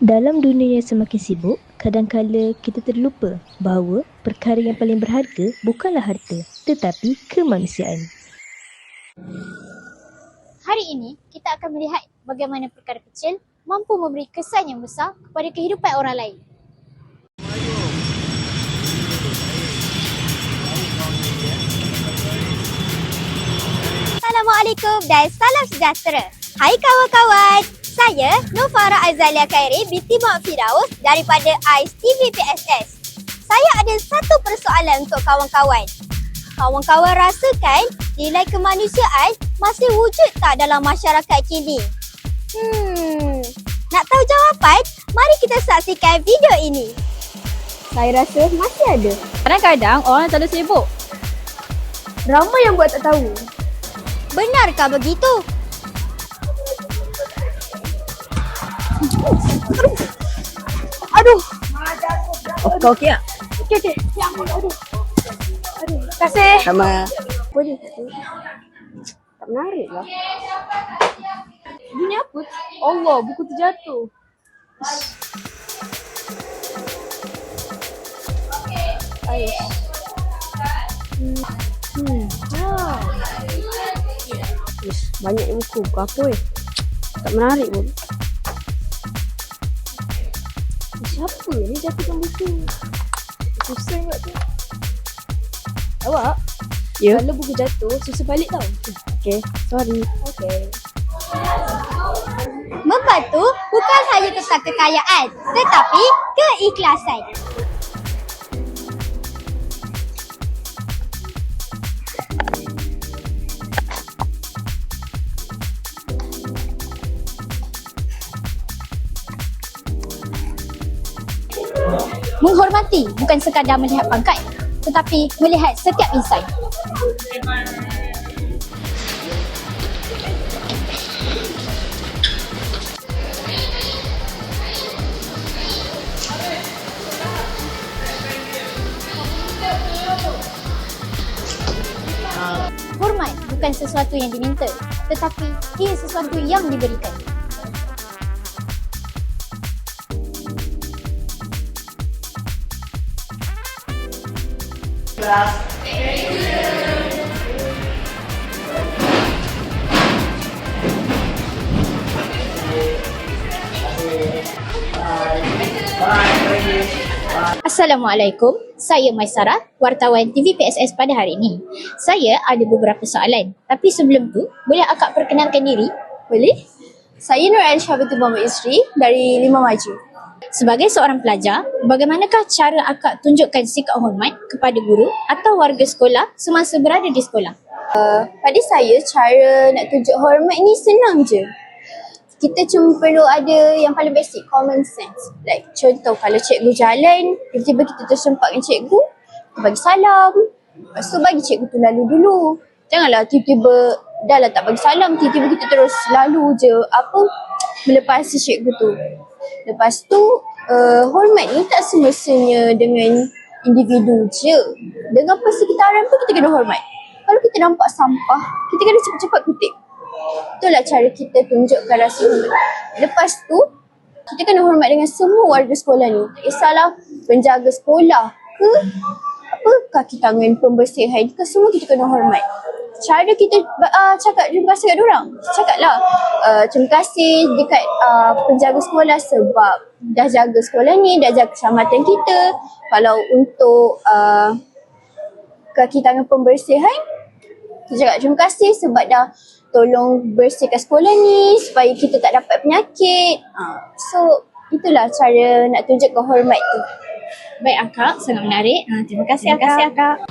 Dalam dunia yang semakin sibuk, kadang-kala kita terlupa bahawa perkara yang paling berharga bukanlah harta, tetapi kemanusiaan. Hari ini, kita akan melihat bagaimana perkara kecil mampu memberi kesan yang besar kepada kehidupan orang lain. Assalamualaikum dan salam sejahtera. Hai kawan-kawan, saya Nufara Azalia Khairi binti Mak Firaus daripada AIS TVPSS. Saya ada satu persoalan untuk kawan-kawan. Kawan-kawan rasakan nilai kemanusiaan masih wujud tak dalam masyarakat kini? Nak tahu jawapan? Mari kita saksikan video ini. Saya rasa masih ada. Kadang-kadang orang terlalu sibuk. Ramai yang buat tak tahu. Benarkah begitu? Aduh. Kau okey tak? Okey. Aduh. Terima kasih. Sama. Apa ni? Tak menarik lah. Bunyi apa? Allah, buku terjatuh. Ais. Banyak buku. Buku apa tak menarik pun. Siapa ni jatuhkan buku? Susah kot tu. Awak? Ya. Kalau buku jatuh, susah balik tau. Okey, sorry. Okay. Membantu bukan hanya tentang kekayaan, tetapi keikhlasan. Menghormati bukan sekadar melihat pangkat, tetapi melihat setiap insan. Hormat bukan sesuatu yang diminta, tetapi ia sesuatu yang diberikan. Assalamualaikum, saya Maisarah, wartawan TVPSS pada hari ini. Saya ada beberapa soalan, tapi sebelum tu, boleh akak perkenalkan diri? Boleh? Saya Nur Aisyah binti Muhammad Isri dari 5 Maju. Sebagai seorang pelajar, bagaimanakah cara akak tunjukkan sikap hormat kepada guru atau warga sekolah semasa berada di sekolah? Pada saya, cara nak tunjuk hormat ni senang je. Kita cuma perlu ada yang paling basic, common sense. Like contoh, kalau cikgu jalan, tiba-tiba kita tersempak dengan cikgu, kita bagi salam. Lepas tu bagi cikgu tu lalu dulu. Janganlah tiba-tiba dah lah tak bagi salam, tiba-tiba kita terus lalu je melepasi cikgu tu. Lepas tu, hormat ni tak semestinya dengan individu je. Dengan persekitaran pun kita kena hormat. Kalau kita nampak sampah, kita kena cepat-cepat kutip. Itulah cara kita tunjukkan rasa hormat. Lepas tu, kita kena hormat dengan semua warga sekolah ni. Tak kisahlah penjaga sekolah ke, kaki tangan pembersihan ke, semua kita kena hormat. Cara kita cakap terima kasih kat diorang. Cakaplah terima kasih dekat penjaga sekolah sebab dah jaga sekolah ni, dah jaga keselamatan kita. Kalau untuk kaki tangan pembersihan, kita cakap terima kasih sebab dah tolong bersihkan sekolah ni supaya kita tak dapat penyakit. So, itulah cara nak tunjukkan hormat tu. Baik akak, sangat menarik. Terima kasih akak.